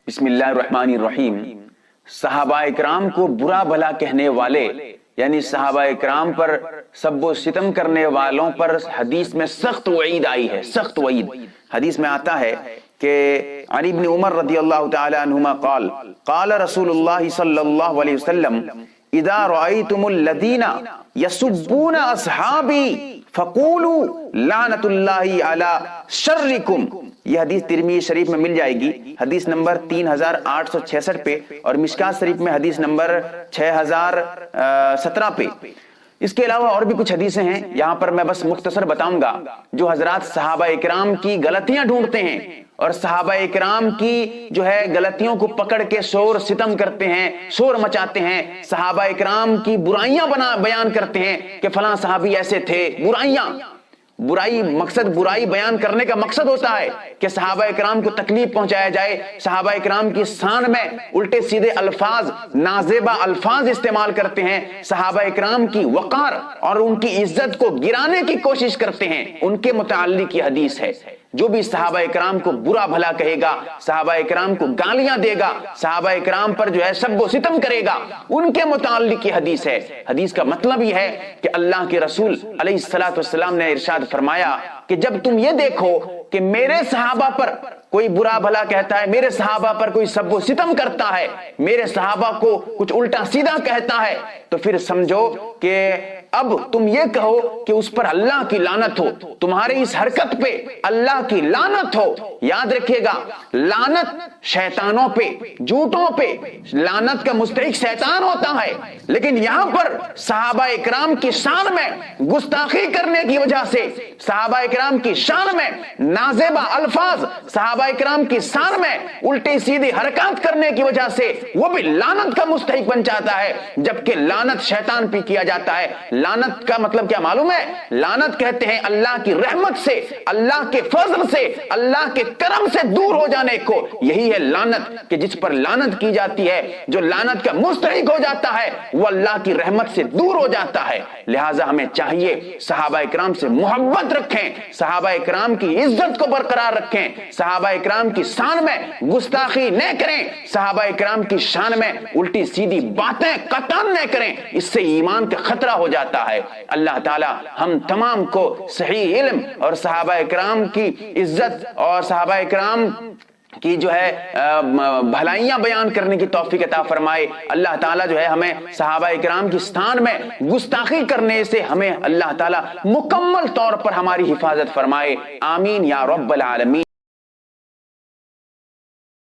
بسم اللہ الرحمن الرحیم۔ صحابہ اکرام کو برا بھلا کہنے والے یعنی صحابہ اکرام پر سب و ستم کرنے والوں پر حدیث میں سخت وعید آئی ہے، سخت وعید۔ حدیث میں آتا ہے کہ عن ابن عمر رضی اللہ تعالی عنہما قال قال رسول اللہ صلی اللہ علیہ وسلم اذا رأيتم الذين يسبون اصحابي فقولوا لعنت اللہ علی شرکم۔ یہ حدیث ترمذی شریف میں مل جائے گی حدیث نمبر 3866 پہ، اور مشکات شریف میں حدیث نمبر 6017 پہ۔ اس کے علاوہ اور بھی کچھ حدیثیں ہیں، یہاں پر میں بس مختصر بتاؤں گا۔ جو حضرات صحابہ اکرام کی غلطیاں ڈھونڈتے ہیں اور صحابہ اکرام کی جو ہے غلطیوں کو پکڑ کے شور ستم کرتے ہیں، شور مچاتے ہیں، صحابہ اکرام کی برائیاں بیان کرتے ہیں کہ فلاں صحابی ایسے تھے، برائی بیان کرنے کا مقصد ہوتا ہے کہ صحابہ اکرام کو تکلیف پہنچایا جائے، صحابہ اکرام کی شان میں الٹے سیدھے الفاظ، نازیبا الفاظ استعمال کرتے ہیں، صحابہ اکرام کی وقار اور ان کی عزت کو گرانے کی کوشش کرتے ہیں۔ ان کے متعلق یہ حدیث ہے، جو بھی صحابہ اکرام کو برا بھلا کہے گا، صحابہ اکرام کو گالیاں دے گا، صحابہ اکرام پر جو ہے سب و ستم کرے گا، ان کے متعلق یہ حدیث ہے۔ حدیث کا مطلب یہ ہے کہ اللہ کے رسول علیہ الصلوۃ والسلام نے ارشاد فرمایا کہ جب تم یہ دیکھو کہ میرے صحابہ پر کوئی برا بھلا کہتا ہے، میرے صحابہ پر کوئی سب و ستم کرتا ہے، میرے صحابہ کو کچھ الٹا سیدھا کہتا ہے، تو پھر سمجھو کہ اب تم یہ کہو کہ اس پر اللہ کی لعنت ہو، تمہاری اس حرکت پہ اللہ کی لعنت ہو۔ یاد رکھیے گا، لعنت شیطانوں پہ، جھوٹوں پہ لعنت کا مستحق شیطان ہوتا ہے، لیکن یہاں پر صحابہ اکرام کی شان میں گستاخی کرنے کی وجہ سے، صحابہ اکرام کی شان میں نازیبا الفاظ، صحابہ اکرام کی شان میں الٹی سیدھی حرکات کرنے کی وجہ سے وہ بھی لعنت کا مستحق بن جاتا ہے، جبکہ لعنت شیطان پہ کیا جاتا ہے۔ لعنت کا مطلب کیا معلوم ہے؟ لعنت کہتے ہیں اللہ کی رحمت سے، اللہ کے فضل سے، اللہ کے کرم سے دور ہو جانے کو۔ یہی ہے لعنت، کہ جس پر لعنت کی جاتی ہے، جو لعنت کا مستحق ہو جاتا ہے، وہ اللہ کی رحمت سے دور ہو جاتا ہے۔ لہٰذا ہمیں چاہیے صحابہ اکرام سے محبت رکھیں، صحابہ اکرام کی عزت کو برقرار رکھیں، صحابہ اکرام کی شان میں گستاخی نہ کریں، صحابہ اکرام کی شان میں الٹی سیدھی باتیں قطعاً نہ کریں، اس سے ایمان کا خطرہ ہو جاتا ہے۔ اللہ تعالی ہم تمام کو صحیح علم اور صحابہ اکرام کی عزت اور صحابہ اکرام کی جو ہے بھلائیاں بیان کرنے کی توفیق عطا فرمائے۔ اللہ تعالیٰ جو ہے ہمیں صحابہ اکرام کی شان میں گستاخی کرنے سے ہمیں اللہ تعالیٰ مکمل طور پر ہماری حفاظت فرمائے۔ آمین یا رب العالمین۔